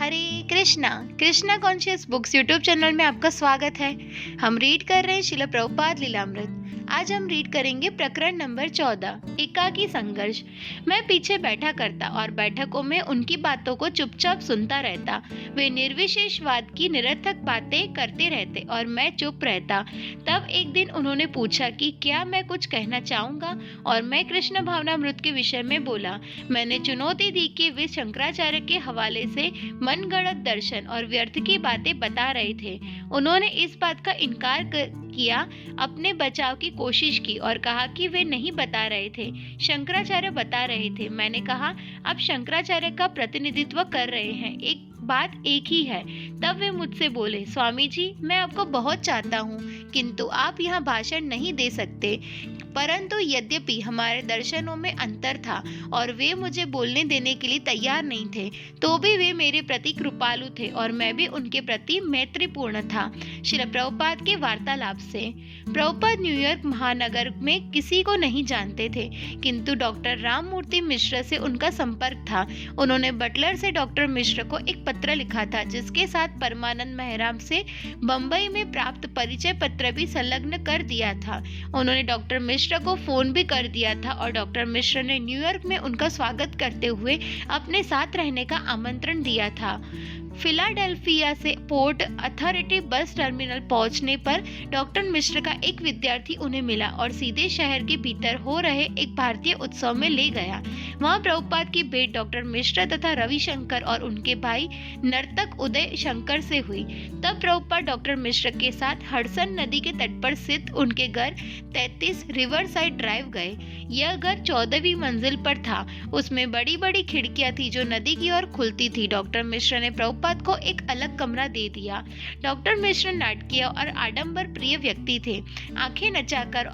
हरे Krishna Krishna conscious books YouTube channel में आपका स्वागत है। हम रीड कर रहे हैं श्रील प्रभुपाद लीलामृत। आज हम रीड करेंगे प्रकरण नंबर 14, एकाकी संघर्ष। मैं पीछे बैठा करता और बैठकों में उनकी बातों को चुपचाप सुनता रहता। वे निर्विशेषवाद की निरर्थक बातें करते रहते और मैं चुप रहता। तब एक दिन उन्होंने पूछा कि क्या मैं कुछ कहना चाहूँगा, और मैं कृष्ण भावनामृत के विषय में बोला। मैंने चुनौती दी कि वे शंकराचार्य के हवाले से मनगढ़ंत दर्शन और व्यर्थ की बातें बता रहे थे। उन्होंने इस बात का इनकार किया, अपने बचाव की कोशिश की और कहा कि वे नहीं बता रहे थे, शंकराचार्य बता रहे थे। मैंने कहा, आप शंकराचार्य का प्रतिनिधित्व कर रहे हैं, एक बात एक ही है। तब वे मुझसे बोले, स्वामी जी, मैं आपको बहुत चाहता हूँ, किंतु आप यहाँ भाषण नहीं दे सकते। परंतु यद्यपि हमारे दर्शनों में अंतर था और वे मुझे बोलने देने के लिए तैयार नहीं थे, तो भी वे मेरे प्रति कृपालु थे और मैं भी उनके प्रति मैत्रीपूर्ण था। श्री प्रभुपाद के वार्तालाप से। प्रभुपाद न्यूयॉर्क महानगर में किसी को नहीं जानते थे, किंतु डॉक्टर राममूर्ति मिश्र से उनका संपर्क था। उन्होंने बटलर से डॉक्टर मिश्र को एक पत्र लिखा था, जिसके साथ परमानंद मेहराम से बंबई में प्राप्त परिचय पत्र भी संलग्न कर दिया था। उन्होंने डॉक्टर मिश्र को फोन भी कर दिया था और डॉक्टर मिश्र ने न्यूयॉर्क में उनका स्वागत करते हुए अपने साथ रहने का आमंत्रण दिया था। फिलाडेल्फिया से पोर्ट अथॉरिटी बस टर्मिनल पहुंचने पर डॉक्टर मिश्र का एक विद्यार्थी उन्हें मिला और सीधे शहर के भीतर हो रहे एक भारतीय उत्सव में ले गया। वहां प्रभुपाद की भेंट डॉक्टर मिश्र तथा रविशंकर और उनके भाई नर्तक उदय शंकर से हुई। तब प्रभुपाद डॉक्टर मिश्र के साथ हडसन नदी के तट पर स्थित उनके घर 33 रिवर साइड ड्राइव गए। यह घर 14वीं मंजिल पर था। उसमें बड़ी बड़ी खिड़कियां थी जो नदी की ओर खुलती थी। डॉक्टर मिश्र ने प्रभुपाद को एक अलग कमरा दे दिया। डॉक्टर मिश्र नाटकीय और आडंबर प्रिय व्यक्ति थे। आंखें नचाकर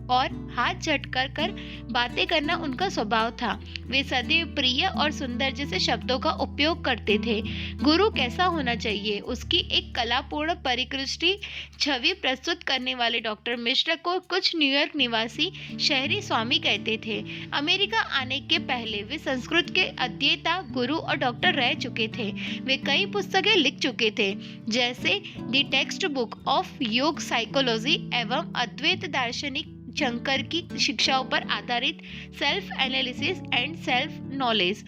और हाथ झटकर कर बातें करना उनका स्वभाव था। वे सदैव प्रिय और सुंदर जैसे शब्दों का उपयोग करते थे। गुरु कैसा होना चाहिए, उसकी एक कलापूर्ण परिकृष्टि छवि प्रस्तुत करने वाले डॉक्टर मिश्र को कुछ न्यूयॉर्क निवासी शहरी स्वामी कहते थे। अमेरिका आने के पहले वे संस्कृत के अध्येता, गुरु और डॉक्टर रह चुके थे। वे कई पुस्तकें लिख चुके थे, जैसे द टेक्स्ट बुक ऑफ योग साइकोलॉजी एवं अद्वैत दार्शनिक शंकर की शिक्षाओं पर आधारित self analysis and self knowledge.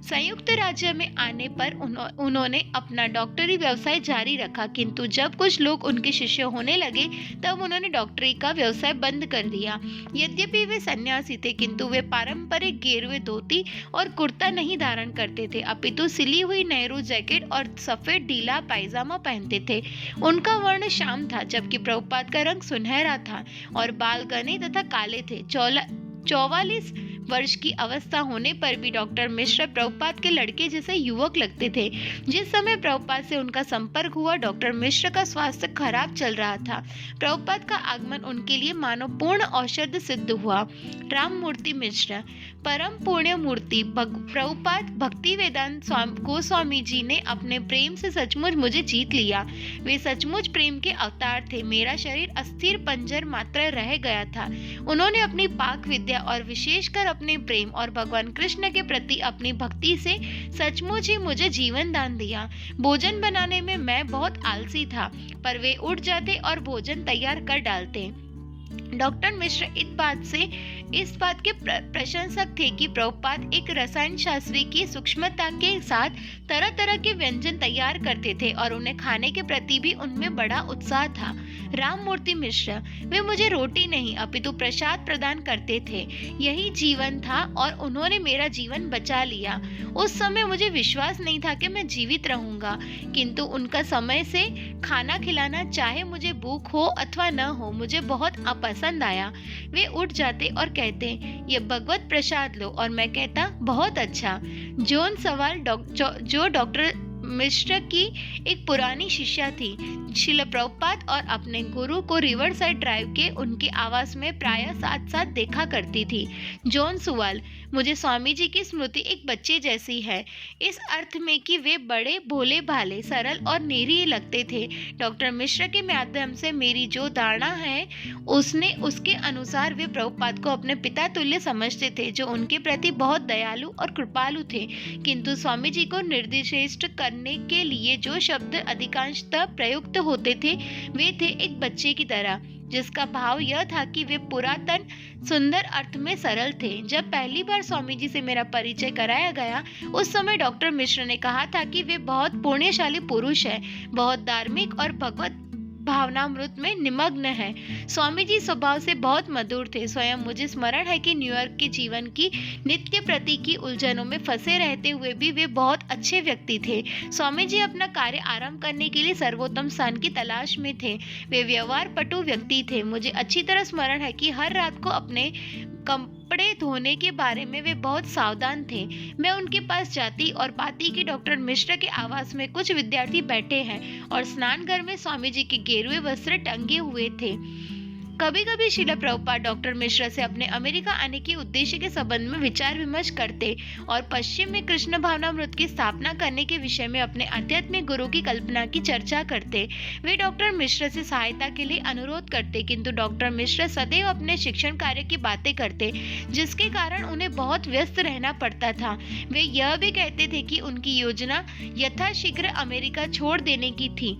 संयुक्त राज्य में आने पर उन्होंने अपना डॉक्टरी व्यवसाय जारी रखा, किंतु जब कुछ लोग उनके शिष्य होने लगे तब उन्होंने डॉक्टरी का व्यवसाय बंद कर दिया। यद्यपि वे सन्यासी थे, किंतु वे पारंपरिक गेरुए धोती और कुर्ता नहीं धारण करते थे, अपितु सिली हुई नेहरू जैकेट और सफेद ढीला पायजामा पहनते थे। उनका वर्ण श्याम था, जबकि प्रभुपाद का रंग सुनहरा था और बाल घने तथा काले थे। 44 वर्ष की अवस्था होने पर भी डॉक्टर मिश्र प्रभुपाद के लड़के जैसे युवक लगते थे। जिस समय प्रभुपाद से उनका संपर्क हुआ, डॉक्टर मिश्र का स्वास्थ्य खराब चल रहा था। प्रभुपाद का आगमन उनके लिए मानो पूर्ण औषध सिद्ध हुआ। राममूर्ति मिश्र, परम पुण्य मूर्ति प्रभुपाद भक्ति वेदांत गोस्वामी जी ने अपने प्रेम से सचमुच मुझे जीत लिया। वे सचमुच प्रेम के अवतार थे। मेरा शरीर अस्थिर पंजर मात्र रह गया था। उन्होंने अपनी पाक विद्या और विशेषकर अपने प्रेम और भगवान कृष्ण के प्रति अपनी भक्ति से सचमुच ही मुझे जीवन दान दिया। भोजन बनाने में मैं बहुत आलसी था, पर वे उठ जाते और भोजन तैयार कर डालते। डॉक्टर मिश्र इस बात के प्रशंसक थे कि प्रभुपाद एक रसायन शास्त्री की सूक्ष्मता के साथ तरह तरह के व्यंजन तैयार करते थे और उन्हें खाने के प्रति भी उनमें बड़ा उत्साह था। राममूर्ति मिश्र, वे मुझे रोटी नहीं अपितु प्रसाद प्रदान करते थे। यही जीवन था और उन्होंने मेरा जीवन बचा लिया। उस समय मुझे विश्वास नहीं था कि मैं जीवित रहूंगा, किंतु उनका समय से खाना खिलाना, चाहे मुझे भूख हो अथवा न हो, मुझे बहुत पसंद आया। वे उठ जाते और कहते, ये भगवत प्रसाद लो, और मैं कहता, बहुत अच्छा। जॉन सवाल जो डॉक्टर मिश्र की एक पुरानी शिष्या थी, श्रील प्रभुपाद और अपने गुरु को रिवर साइड ड्राइव के उनके आवास में प्रायः साथ साथ देखा करती थी। जॉन सुवाल, मुझे स्वामी जी की स्मृति एक बच्चे जैसी है, इस अर्थ में कि वे बड़े भोले भाले, सरल और निरीह लगते थे। डॉक्टर मिश्र के माध्यम से मेरी जो धारणा है उसके अनुसार वे प्रभुपाद को अपने पिता तुल्य समझते थे, जो उनके प्रति बहुत दयालु और कृपालु थे। किंतु स्वामी जी को निर्दिष्ट करने के लिए जो शब्द अधिकांशतः प्रयुक्त होते थे वे थे एक बच्चे की तरह, जिसका भाव यह था कि वे पुरातन सुंदर अर्थ में सरल थे। जब पहली बार स्वामी जी से मेरा परिचय कराया गया, उस समय डॉक्टर मिश्र ने कहा था कि वे बहुत पुण्यशाली पुरुष हैं, बहुत धार्मिक और भगवत भावनामृत में निमग्न है। स्वामी जी स्वभाव से बहुत मधुर थे। स्वयं मुझे स्मरण है कि न्यूयॉर्क के जीवन की नित्य प्रति की उलझनों में फंसे रहते हुए भी वे बहुत अच्छे व्यक्ति थे। स्वामी जी अपना कार्य आरंभ करने के लिए सर्वोत्तम स्थान की तलाश में थे। वे व्यवहार पटु व्यक्ति थे। मुझे अच्छी तरह स्मरण है कि हर रात को अपने कपड़े धोने के बारे में वे बहुत सावधान थे। मैं उनके पास जाती और पाती कि डॉक्टर मिश्र के आवास में कुछ विद्यार्थी बैठे हैं और स्नान घर में स्वामी जी के गेरुए वस्त्र टंगे हुए थे। कभी कभी श्रील प्रभुपाद डॉक्टर मिश्र से अपने अमेरिका आने के उद्देश्य के संबंध में विचार विमर्श करते और पश्चिम में कृष्ण भावनामृत की स्थापना करने के विषय में अपने आध्यात्मिक गुरु की कल्पना की चर्चा करते। वे डॉक्टर मिश्र से सहायता के लिए अनुरोध करते, किंतु डॉक्टर मिश्र सदैव अपने शिक्षण कार्य की बातें करते, जिसके कारण उन्हें बहुत व्यस्त रहना पड़ता था। वे यह भी कहते थे कि उनकी योजना यथाशीघ्र अमेरिका छोड़ देने की थी।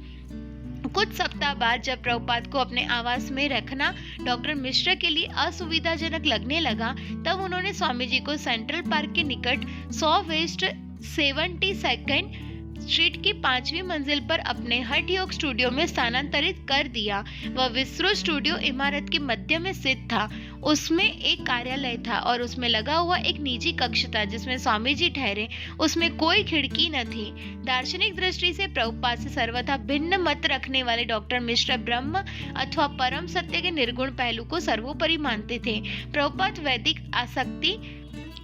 कुछ सप्ताह बाद जब प्रभुपाद को अपने आवास में रखना डॉक्टर मिश्र के लिए असुविधाजनक लगने लगा, तब उन्होंने स्वामी जी को सेंट्रल पार्क के निकट 100 वेस्ट 72nd स्ट्रीट की 5वीं मंजिल पर अपने हठ योग स्टूडियो में स्थानांतरित कर दिया। वह विस्तृत स्टूडियो इमारत के मध्य में स्थित था। उसमें एक कार्यालय था और उसमें लगा हुआ एक निजी कक्ष था जिसमें स्वामी जी ठहरे। उसमें कोई खिड़की न थी। दार्शनिक दृष्टि से प्रभुपाद से सर्वथा भिन्न मत रखने वाले डॉक्टर मिश्र ब्रह्म अथवा परम सत्य के निर्गुण पहलू को सर्वोपरि मानते थे। प्रभुपाद वैदिक आसक्ति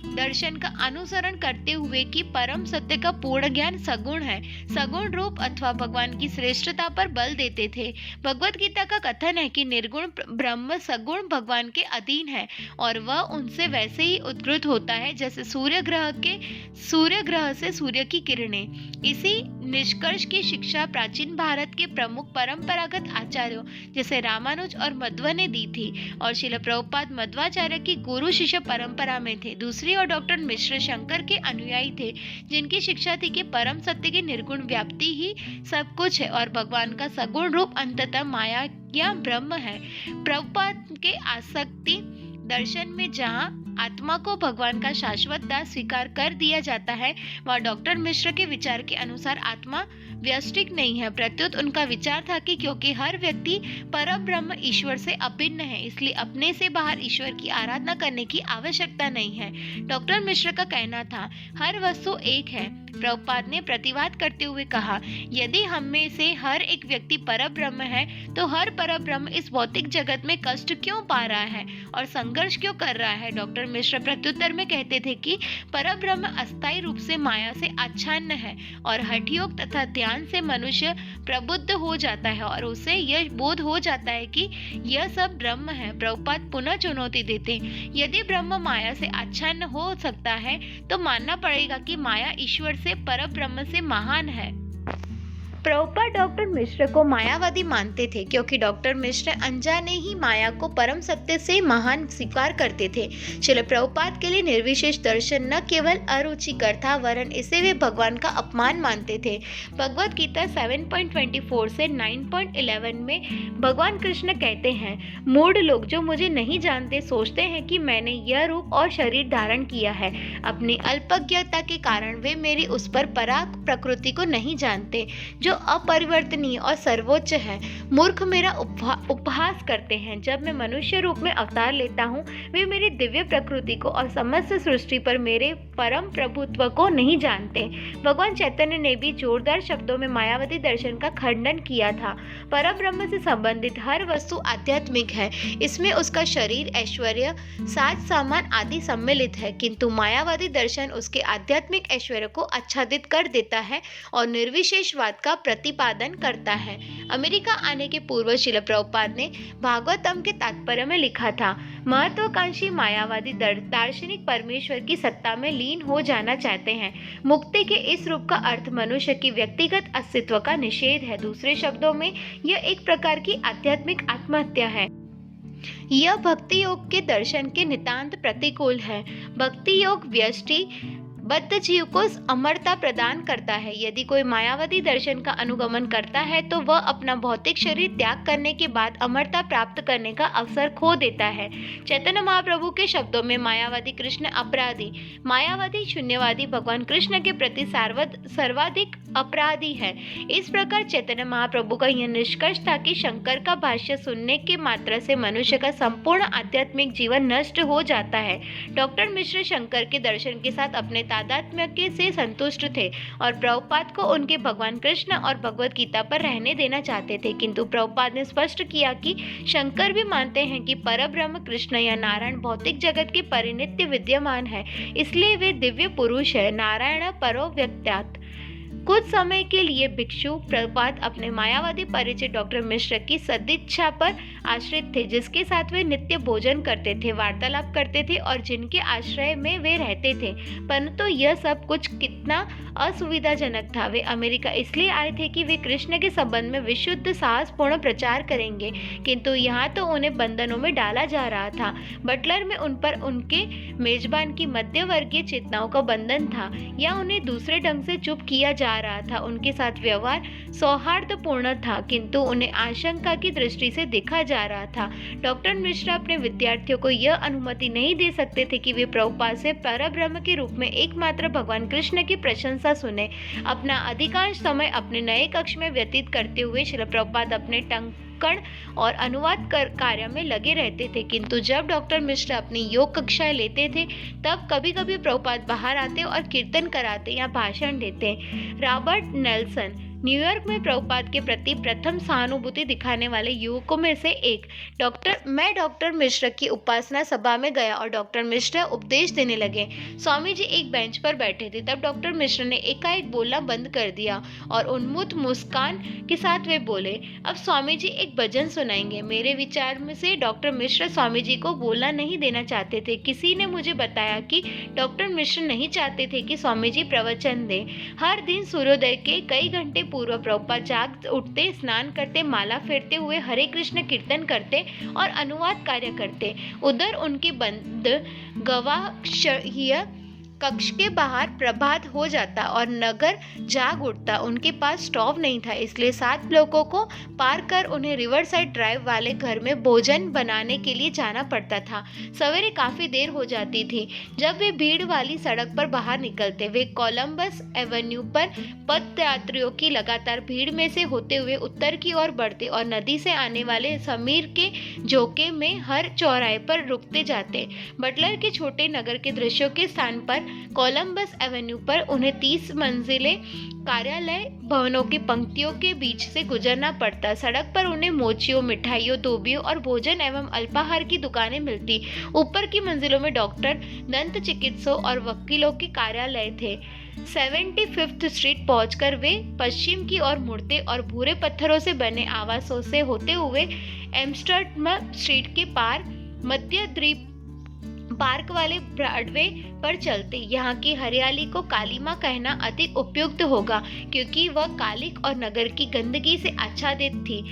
दर्शन का अनुसरण करते हुए कि परम सत्य का पूर्ण ज्ञान सगुण है, सगुण रूप अथवा भगवान की श्रेष्ठता पर बल देते थे। भगवत गीता का कथन है कि निर्गुण ब्रह्म सगुण भगवान के अधीन है और वह उनसे वैसे ही उद्गृत होता है जैसे सूर्य ग्रह से सूर्य की किरणें। इसी निष्कर्ष की शिक्षा प्राचीन भारत के प्रमुख परंपरागत आचार्यों जैसे रामानुज और मध्व ने दी थी और श्रील प्रभुपाद मध्वाचार्य की गुरु शिष्य परंपरा में थे। दूसरी और डॉक्टर मिश्र शंकर के अनुयायी थे, जिनकी शिक्षा थी कि परम सत्य की निर्गुण व्याप्ति ही सब कुछ है और भगवान का सगुण रूप अंततः माया या ब्रह्म है। प्रभुपाद के आसक्ति दर्शन में जहाँ आत्मा को भगवान का शाश्वत दास स्वीकार कर दिया जाता है, वह डॉक्टर मिश्र के विचार के अनुसार आत्मा व्यष्टिक नहीं है। प्रत्युत उनका विचार था कि क्योंकि हर व्यक्ति परब्रह्म ईश्वर से अभिन्न है, इसलिए अपने से बाहर ईश्वर की आराधना करने की आवश्यकता नहीं है। डॉक्टर मिश्र का कहना था, हर वस्तु एक है। प्रभुपाद ने प्रतिवाद करते हुए कहा, यदि हम में से हर एक व्यक्ति परब्रह्म है, तो हर परब्रह्म इस भौतिक जगत में कष्ट क्यों पा रहा है और संघर्ष क्यों कर रहा है। डॉक्टर मिश्र प्रत्युत्तर में कहते थे कि परब्रह्म अस्थायी रूप से माया से आच्छन्न है और हठ योग तथा ध्यान से मनुष्य प्रबुद्ध हो जाता है और उसे यह बोध हो जाता है कि यह सब ब्रह्म है। प्रभुपाद पुनः चुनौती देते, यदि ब्रह्म माया से आच्छन्न हो सकता है तो मानना पड़ेगा कि माया ईश्वर से परब्रह्म से महान है। प्रभुपाद डॉक्टर मिश्र को मायावादी मानते थे क्योंकि डॉक्टर मिश्र अनजाने ही माया को परम सत्य से महान स्वीकार करते थे। श्रील प्रभुपाद के लिए निर्विशेष दर्शन न केवल अरुचिकर था, वरन इसे वे भगवान का अपमान मानते थे। भगवत गीता 7.24 से 9.11 में भगवान कृष्ण कहते हैं, मूढ़ लोग जो मुझे नहीं जानते सोचते हैं कि मैंने यह रूप और शरीर धारण किया है। अपनी अल्पज्ञता के कारण वे मेरी उस पर पराग प्रकृति को नहीं जानते जो अपरिवर्तनीय और सर्वोच्च है। मूर्ख मेरा उपहास करते हैं। जब मैं मनुष्य रूप में अवतार लेता हूँ, वे मेरी दिव्य प्रकृति को और समस्त सृष्टि पर मेरे परम प्रभुत्व को नहीं जानते। भगवान चैतन्य ने भी जोरदार शब्दों में मायावती दर्शन का खंडन किया था। परब्रह्म से संबंधित हर वस्तु आध्यात्मिक है। इसमें उसका शरीर, ऐश्वर्य, साज सामान आदि सम्मिलित है, किंतु मायावादी दर्शन उसके आध्यात्मिक ऐश्वर्य को आच्छादित कर देता है और निर्विशेषवाद का प्रतिपादन करता है। अमेरिका आने के पूर्व श्रील प्रभुपाद ने भागवतम के तात्पर्य में लिखा था, महत्वाकांक्षी मायावादी दार्शनिक परमेश्वर की सत्ता में लीन हो जाना चाहते हैं। मुक्ति के इस रूप का अर्थ मनुष्य की व्यक्तिगत अस्तित्व का निषेध है। दूसरे शब्दों में यह एक प्रकार की आध्यात्मिक आत्महत्या है। यह भक्ति योग के दर्शन के नितांत प्रतिकूल है। भक्ति योग व्यष्टि बद्ध जीव को अमरता प्रदान करता है। यदि कोई मायावादी दर्शन का अनुगमन करता है तो वह अपना भौतिक शरीर त्याग करने के बाद अमरता प्राप्त करने का अवसर खो देता है। चैतन्य महाप्रभु के शब्दों में मायावादी कृष्ण अपराधी, मायावादी शून्यवादी भगवान कृष्ण के प्रति सर्वाधिक अपराधी है। इस प्रकार चैतन्य महाप्रभु का यह निष्कर्ष था कि शंकर का भाष्य सुनने के मात्र से मनुष्य का संपूर्ण आध्यात्मिक जीवन नष्ट हो जाता है। डॉक्टर मिश्र शंकर के दर्शन के साथ अपने तादात्म्य से संतुष्ट थे और प्रभुपाद को उनके भगवान कृष्ण और भगवत गीता पर रहने देना चाहते थे, किंतु प्रभुपाद ने स्पष्ट किया कि शंकर भी मानते हैं कि परब्रह्म कृष्ण या नारायण भौतिक जगत के परिनित्य विद्यमान है, इसलिए वे दिव्य पुरुष है। नारायण परो व्यक्त्यात्। कुछ समय के लिए भिक्षु प्रभुपाद अपने मायावादी परिचित डॉक्टर मिश्र की सदिच्छा पर आश्रित थे, जिसके साथ वे नित्य भोजन करते थे, वार्तालाप करते थे और जिनके आश्रय में वे रहते थे। परंतु यह सब कुछ कितना असुविधाजनक था। वे अमेरिका इसलिए आए थे कि वे कृष्ण के संबंध में विशुद्ध साहसपूर्ण प्रचार करेंगे, किंतु यहाँ तो उन्हें बंधनों में डाला जा रहा था। बटलर में उन पर उनके मेजबान की मध्यवर्गीय चेतनाओं का बंधन था या उन्हें दूसरे ढंग से चुप किया जा रहा था। उनके साथ व्यवहार सौहार्दपूर्ण था, किंतु उन्हें आशंका की दृष्टि से देखा जा रहा था। डॉक्टर मिश्रा अपने विद्यार्थियों को यह अनुमति नहीं दे सकते थे कि वे प्रभुपाद से परब्रह्म के रूप में एकमात्र भगवान कृष्ण की प्रशंसा सुने। अपना अधिकांश समय अपने नए कक्ष में व्यतीत करते हुए श्रील प्रभुपाद अपने टंकण और अनुवाद कार्य में लगे रहते थे, किंतु जब डॉक्टर मिश्रा अपनी योग कक्षाएं लेते थे तब कभी कभी प्रभुपाद बाहर आते और कीर्तन कराते या भाषण देते। रॉबर्ट नेल्सन न्यूयॉर्क में प्रभुपाद के प्रति प्रथम सहानुभूति दिखाने वाले युवकों में से एक। मैं डॉक्टर मिश्र की उपासना सभा में गया और डॉक्टर मिश्र उपदेश देने लगे। स्वामी जी एक बेंच पर बैठे थे। तब डॉक्टर मिश्र ने एकाएक बोलना बंद कर दिया और उन्मुख मुस्कान के साथ वे बोले, अब स्वामी जी एक भजन सुनाएंगे। मेरे विचार में से डॉक्टर मिश्र स्वामी जी को बोलना नहीं देना चाहते थे। किसी ने मुझे बताया कि डॉक्टर मिश्र नहीं चाहते थे कि स्वामी जी प्रवचन दें। हर दिन सूर्योदय के कई घंटे पूर्व प्रभुपाद जाग उठते, स्नान करते, माला फेरते हुए हरे कृष्ण कीर्तन करते और अनुवाद कार्य करते। उधर उनके बंद गवाक्षीय कक्ष के बाहर प्रभात हो जाता और नगर जाग उठता। उनके पास स्टोव नहीं था, इसलिए 7 ब्लॉकों को पार कर उन्हें रिवर साइड ड्राइव वाले घर में भोजन बनाने के लिए जाना पड़ता था। सवेरे काफी देर हो जाती थी जब वे भीड़ वाली सड़क पर बाहर निकलते। वे कोलंबस एवेन्यू पर पदयात्रियों की लगातार भीड़ में से होते हुए उत्तर की ओर बढ़ते और नदी से आने वाले समीर के झोंके में हर चौराहे पर रुकते जाते। बटलर के छोटे नगर के दृश्यों के स्थान पर कोलंबस एवेन्यू पर उन्हें 30 मंजिले कार्यालय भवनों की पंक्तियों के बीच से गुजरना पड़ता। सड़क पर उन्हें मोचियों, मिठाइयों, धोबियों और भोजन एवं अल्पाहार की दुकानें मिलती। ऊपर की मंजिलों में डॉक्टर, दंत चिकित्सकों और वकीलों के कार्यालय थे। 75th स्ट्रीट पहुंचकर वे पश्चिम की ओर मुड़ते और भूरे पत्थरों से बने आवासों से होते हुए एम्स्टर्डम स्ट्रीट के पार मध्य द्वीप पार्क वाले ब्रॉडवे पर चलते। यहाँ की हरियाली को कालीमा कहना अधिक उपयुक्त होगा, क्योंकि वह कालिक और नगर की गंदगी से आच्छादित थी।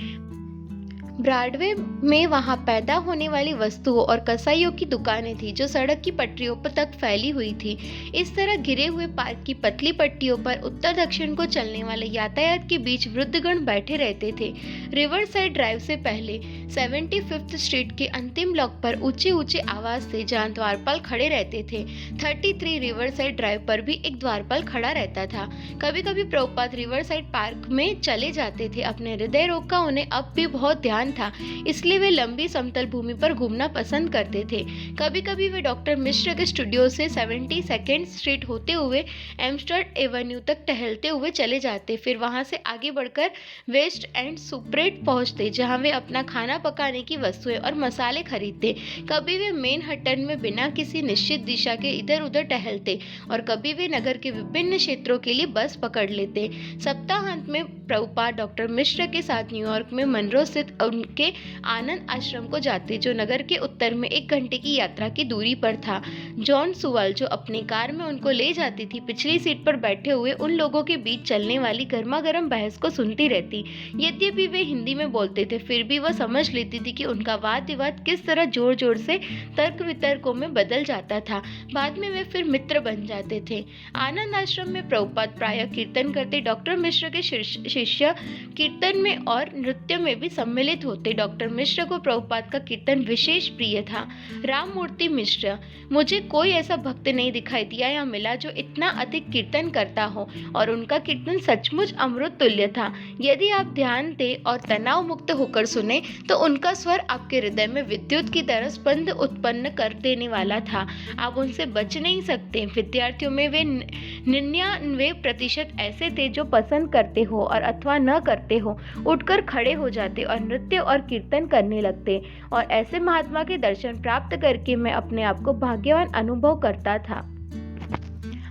ब्रॉडवे में वहां पैदा होने वाली वस्तुओं और कसाईयों की दुकानें थी जो सड़क की पटरियों पर तक फैली हुई थी। इस तरह घिरे हुए पार्क की पतली पट्टियों पर उत्तर दक्षिण को चलने वाले यातायात के बीच वृद्धगण बैठे रहते थे। रिवर साइड ड्राइव से पहले 75th स्ट्रीट के अंतिम ब्लॉक पर ऊंचे ऊंचे आवास थे जहाँ द्वारपाल खड़े रहते थे। 33 रिवर साइड ड्राइव पर भी एक द्वारपाल खड़ा रहता था। कभी कभी प्रभुपाद रिवर साइड पार्क में चले जाते थे। अपने हृदय रोग का उन्हें अब भी बहुत ध्यान थकान था, इसलिए वे लंबी समतल भूमि पर घूमना पसंद करते थे। कभी कभी वे डॉक्टर मिश्र के स्टूडियो से 72nd स्ट्रीट होते हुए एम्स्टर्ड एवेन्यू तक टहलते हुए चले जाते, फिर वहां से आगे बढ़कर वेस्ट एंड सुप्रेट पहुंचते, जहां वे अपना खाना पकाने की वस्तुएं और मसाले खरीदते। कभी वे मैनहट्टन में बिना किसी निश्चित दिशा के इधर उधर टहलते और कभी वे नगर के विभिन्न क्षेत्रों के लिए बस पकड़ लेते। सप्ताहांत में प्रभुपाद डॉक्टर मिश्र के साथ न्यूयॉर्क में मनरो स्थित उनके आनंद आश्रम को जाते, जो नगर के उत्तर में 1 घंटे की यात्रा की दूरी पर था। जॉन सुवाल, जो अपनी कार में उनको ले जाती थी, पिछली सीट पर बैठे हुए उन लोगों के बीच चलने वाली गर्मा गर्म बहस को सुनती रहती। यद्यपि वे हिंदी में बोलते थे, फिर भी वह समझ लेती थी कि उनका वाद विवाद किस तरह जोर जोर से तर्क वितर्कों में बदल जाता था। बाद में वे फिर मित्र बन जाते थे। आनंद आश्रम में प्रभुपाद प्रायः कीर्तन करते। डॉक्टर मिश्र के शिष्य कीर्तन में और नृत्य में भी सम्मिलित होते। डॉक्टर मिश्र को प्रभुपाद का कीर्तन विशेष प्रिय था। राममूर्ति मिश्र, मुझे कोई ऐसा भक्त नहीं दिखाई दिया या मिला जो इतना अधिक कीर्तन करता हो, और उनका कीर्तन सचमुच अमृत तुल्य था। यदि आप ध्यान दें और तनाव मुक्त होकर सुने तो उनका स्वर आपके हृदय में विद्युत की तरह स्पंद उत्पन्न कर देने वाला था। आप उनसे बच नहीं सकते। विद्यार्थियों में वे 99% ऐसे थे जो पसंद करते हो और अथवा न करते हो उठकर खड़े हो जाते और नृत्य और कीर्तन करने लगते, और ऐसे महात्मा के दर्शन प्राप्त करके मैं अपने आप को भाग्यवान अनुभव करता था।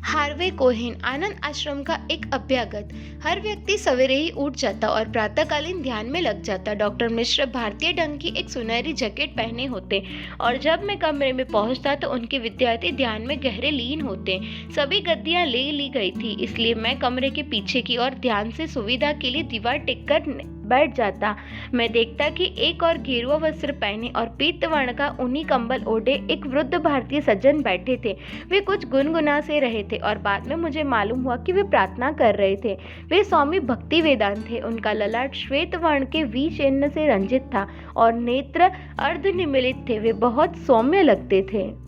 हार्वे कोहेन, आनंद आश्रम का एक अभ्यागत। हर व्यक्ति सवेरे ही उठ जाता और प्रातःकालीन ध्यान में लग जाता। डॉक्टर मिश्र भारतीय ढंग की एक सुनहरी जैकेट पहने होते और जब मैं कमरे में पहुंचता तो उनके विद्यार्थी ध्यान में गहरे लीन होते। सभी गद्दियां ले ली गई थी, इसलिए मैं कमरे के पीछे की ओर ध्यान से सुविधा के लिए दीवार टेक कर बैठ जाता। मैं देखता कि एक और गेरुआ वस्त्र पहने और पीत वर्ण का ऊनी कंबल ओढ़े एक वृद्ध भारतीय सज्जन बैठे थे। वे कुछ गुनगुना से रहे थे और बाद में मुझे मालूम हुआ कि वे प्रार्थना कर रहे थे। वे स्वामी भक्ति वेदांत थे। उनका ललाट श्वेत वर्ण के वी चिन्ह से रंजित था और नेत्र अर्धनिमीलित थे। वे बहुत सौम्य लगते थे।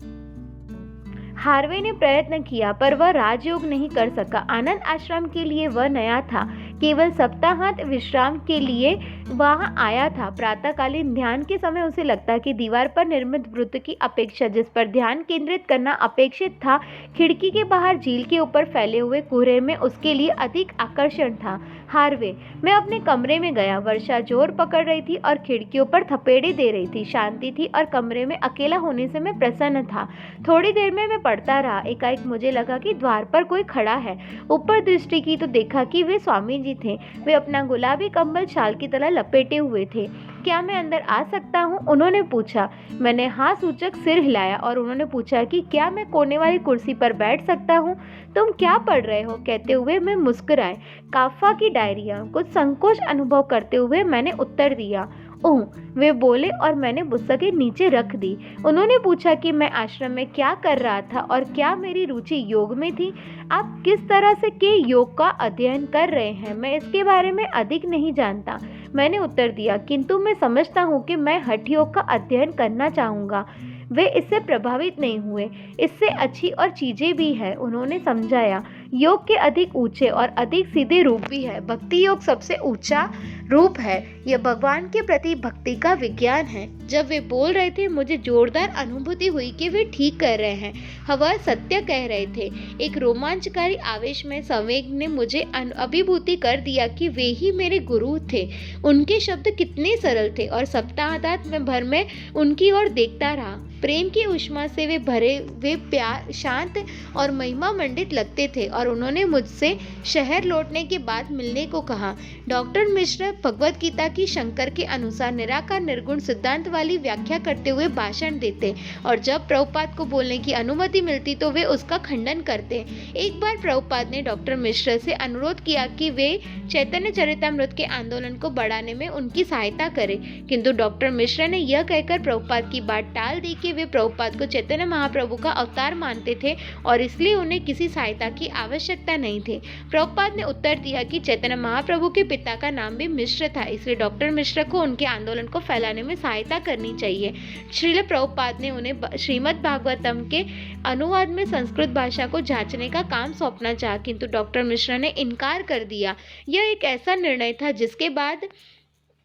हार्वे ने प्रयत्न किया पर वह राजयोग नहीं कर सका। आनंद आश्रम के लिए वह नया था, केवल सप्ताहांत विश्राम के लिए वहां आया था। प्रातःकालीन ध्यान के समय उसे लगता कि दीवार पर निर्मित वृत्त की अपेक्षा जिस पर ध्यान केंद्रित करना अपेक्षित था, खिड़की के बाहर झील के ऊपर फैले हुए कोहरे में उसके लिए अधिक आकर्षण था। हार्वे, मैं अपने कमरे में गया। वर्षा जोर पकड़ रही थी और खिड़कियों पर थपेड़े दे रही थी। शांति थी और कमरे में अकेला होने से मैं प्रसन्न था। थोड़ी देर में मैं पढ़ता रहा। एकाएक मुझे लगा कि द्वार पर कोई खड़ा है। ऊपर दृष्टि की तो देखा कि वे स्वामी जी थे। वे अपना गुलाबी कंबल शाल की तरह लपेटे हुए थे। क्या मैं अंदर आ सकता हूँ? उन्होंने पूछा। मैंने हाँ सूचक सिर हिलाया और उन्होंने पूछा कि क्या मैं कोने वाली कुर्सी पर बैठ सकता हूँ? तुम क्या पढ़ रहे हो? कहते हुए मैं मुस्कुराए। काफा की डायरिया। कुछ संकोच अनुभव करते हुए मैंने उत्तर दिया। ओह, वे बोले और मैंने पुस्तकें नीचे रख दी। उन्होंने पूछा कि मैं आश्रम में क्या कर रहा था और क्या मेरी रुचि योग में थी। आप किस तरह से के योग का अध्ययन कर रहे हैं? मैं इसके बारे में अधिक नहीं जानता, मैंने उत्तर दिया, किंतु मैं समझता हूँ कि मैं हठ योग का अध्ययन करना चाहूँगा। वे इससे प्रभावित नहीं हुए। इससे अच्छी और चीज़ें भी हैं, उन्होंने समझाया। योग के अधिक ऊंचे और अधिक सीधे रूप भी है। भक्ति योग सबसे ऊंचा रूप है। यह भगवान के प्रति भक्ति का विज्ञान है। जब वे बोल रहे थे मुझे जोरदार अनुभूति हुई कि वे ठीक कर रहे हैं। वह सत्य कह रहे थे। एक रोमांचकारी आवेश में संवेग ने मुझे अभिभूति कर दिया कि वे ही मेरे गुरु थे। उनके शब्द कितने सरल थे और सप्ताहांत में भर में उनकी ओर देखता रहा। प्रेम की उष्मा से वे भरे, वे प्यार, शांत और महिमा मंडित लगते थे और उन्होंने मुझसे शहर लौटने के बाद मिलने को कहा। डॉक्टर मिश्र भगवत गीता की शंकर के अनुसार निराकार निर्गुण सिद्धांत वाली व्याख्या करते हुए भाषण देते और जब प्रभुपाद को बोलने की अनुमति मिलती तो वे उसका खंडन करते। एक बार प्रभुपाद ने डॉक्टर मिश्र से अनुरोध किया कि वे चैतन्य चरितामृत के आंदोलन को बढ़ाने में उनकी सहायता करें, किंतु डॉक्टर मिश्र ने यह कहकर प्रभुपाद की बात टाल दी कि वे प्रभुपाद को चैतन्य महाप्रभु का अवतार मानते थे और इसलिए उन्हें किसी सहायता की आवश्यकता नहीं थी। प्रभुपाद ने उत्तर दिया कि चैतन्य महाप्रभु के पिता का नाम भी मिश्र था, इसलिए डॉक्टर मिश्र को उनके आंदोलन को फैलाने में सहायता करनी चाहिए। श्रील प्रभुपाद ने उन्हें श्रीमद् भागवतम के अनुवाद में संस्कृत भाषा को जांचने का काम सौंपना चाहा, किंतु डॉक्टर मिश्र ने इनकार कर दिया। यह एक ऐसा निर्णय था जिसके बाद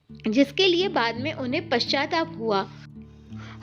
जिसके लिए बाद में उन्हें पश्चाताप हुआ।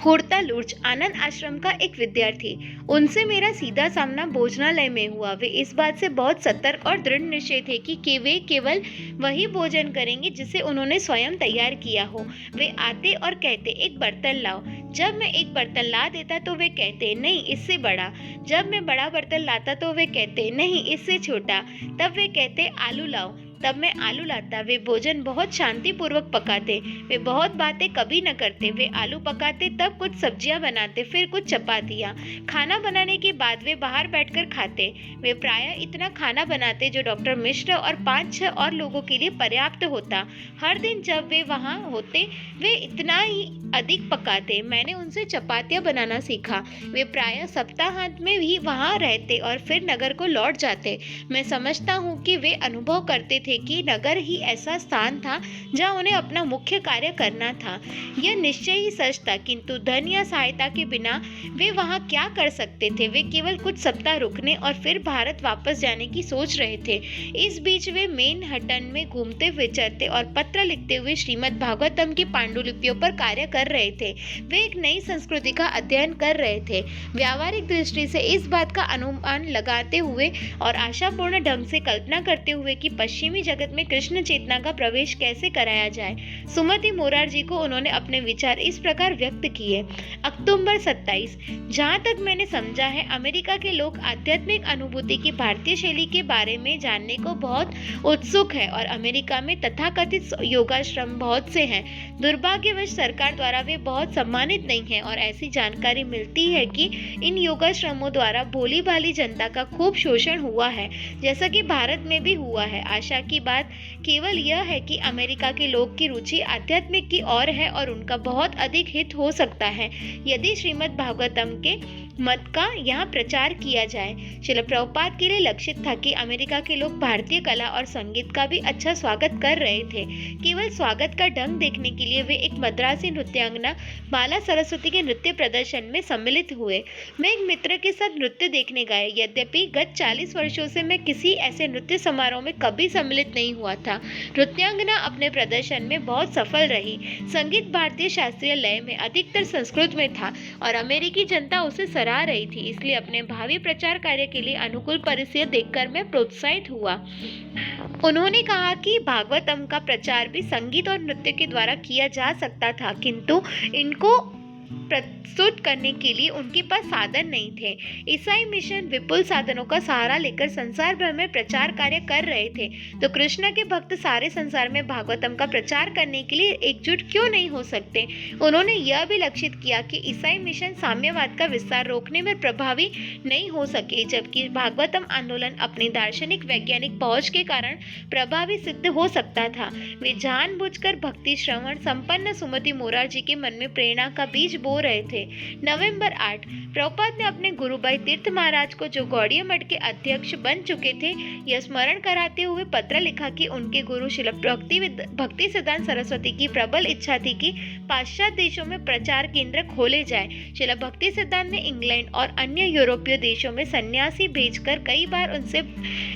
हुड़ता लुर्च आनंद आश्रम का एक विद्यार्थी, उनसे मेरा सीधा सामना भोजनालय में हुआ। वे इस बात से बहुत सतर्क और दृढ़ निश्चय थे कि वे केवल वही भोजन करेंगे जिसे उन्होंने स्वयं तैयार किया हो। वे आते और कहते, एक बर्तन लाओ। जब मैं एक बर्तन ला देता तो वे कहते, नहीं इससे बड़ा। जब मैं बड़ा बर्तन लाता तो वे कहते, नहीं इससे छोटा। तब वे कहते, आलू लाओ। तब मैं आलू लाता। वे भोजन बहुत शांतिपूर्वक पकाते। वे बहुत बातें कभी न करते। वे आलू पकाते, तब कुछ सब्जियां बनाते, फिर कुछ चपातियां। खाना बनाने के बाद वे बाहर बैठकर खाते। वे प्रायः इतना खाना बनाते जो डॉक्टर मिश्र और 5-6 और लोगों के लिए पर्याप्त होता। हर दिन जब वे वहां होते वे इतना ही अधिक पकाते। मैंने उनसे चपातियां बनाना सीखा। वे प्रायः सप्ताहांत में भी वहां रहते और फिर नगर को लौट जाते। मैं समझता हूँ कि वे अनुभव करते थे कि नगर ही ऐसा स्थान था जहाँ उन्हें अपना मुख्य कार्य करना था। यह निश्चय ही सच था, किंतु धन या सहायता के बिना वे वहाँ क्या कर सकते थे। वे केवल कुछ सप्ताह रुकने और फिर भारत वापस जाने की सोच रहे थे। इस बीच वे मैनहट्टन में घूमते विचरते और पत्र लिखते हुए श्रीमद् भागवतम की पांडुलिपियों पर कार्य कर रहे थे। वे एक नई संस्कृति का अध्ययन कर रहे थे, व्यावहारिक दृष्टि से इस बात का अनुमान लगाते हुए और आशापूर्ण ढंग से कल्पना करते हुए कि पश्चिमी जगत में कृष्ण चेतना का प्रवेश कैसे कराया जाए। सुमति मोरारजी को उन्होंने अपने विचार इस प्रकार व्यक्त किए। अक्टूबर 27। जहाँ तक मैंने समझा है, अमेरिका के लोग आध्यात्मिक अनुभूति की भारतीय शैली के बारे में जानने को बहुत उत्सुक है और अमेरिका में तथाकथित योगाश्रम बहुत से हैं। दुर्भाग्यवश सरकार द्वारा वे बहुत सम्मानित नहीं है और ऐसी जानकारी मिलती है कि इन योगाश्रमों द्वारा भोली भाली जनता का खूब शोषण हुआ है, जैसा कि भारत में भी हुआ है। आशा की बात केवल यह है कि अमेरिका के लोग की रुचि आध्यात्मिक की ओर है और उनका बहुत अधिक हित हो सकता है यदि श्रीमद् भागवतम के मत का यहाँ प्रचार किया जाए। श्रील प्रभुपाद के लिए लक्षित था कि अमेरिका के लोग भारतीय कला और संगीत का भी अच्छा स्वागत कर रहे थे। केवल स्वागत का ढंग देखने के लिए वे एक मद्रासी नृत्यांगना बाला सरस्वती के नृत्य प्रदर्शन में सम्मिलित हुए। मैं एक मित्र के साथ नृत्य देखने गए। यद्यपि गत 40 वर्षों से मैं किसी ऐसे नृत्य समारोह में कभी सम्मिलित नहीं हुआ था। नृत्यांगना अपने प्रदर्शन में बहुत सफल रही। संगीत भारतीय शास्त्रीय लय में अधिकतर संस्कृत में था और अमेरिकी जनता उसे सराह रही थी। इसलिए अपने भावी प्रचार कार्य के लिए अनुकूल परिस्थितियां देखकर मैं प्रोत्साहित हुआ। उन्होंने कहा कि भागवतम का प्रचार भी संगीत और नृत्य के द्वारा किया जा सकता था, किंतु इनको प्रस्तुत करने के लिए उनके पास साधन नहीं थे। ईसाई मिशन विपुल साधनों का सहारा लेकर संसार भर में प्रचार कार्य कर रहे थे, तो कृष्ण के भक्त सारे संसार में भागवतम का प्रचार करने के लिए एकजुट क्यों नहीं हो सकते। उन्होंने यह भी लक्षित किया कि ईसाई मिशन साम्यवाद का विस्तार रोकने में प्रभावी नहीं हो सके, जबकि भागवतम आंदोलन अपनी दार्शनिक वैज्ञानिक पहुंच के कारण प्रभावी सिद्ध हो सकता था। वे जानबूझकर भक्ति श्रवण संपन्न सुमति मोरारजी के मन में प्रेरणा का बीज बो रहे थे। नवंबर 8। प्रभुपाद ने अपने गुरुभाई तीर्थ महाराज को, जो गौड़ीय मठ के अध्यक्ष बन चुके थे, यह स्मरण कराते हुए पत्र लिखा कि उनके गुरु श्रील भक्ति सिद्धांत सरस्वती की प्रबल इच्छा थी कि पाश्चात्य देशों में प्रचार केंद्र खोले जाए। श्रील भक्ति सिद्धांत ने इंग्लैंड और अन्य यूरोपीय देशों में सन्यासी भेजकर कई बार उनसे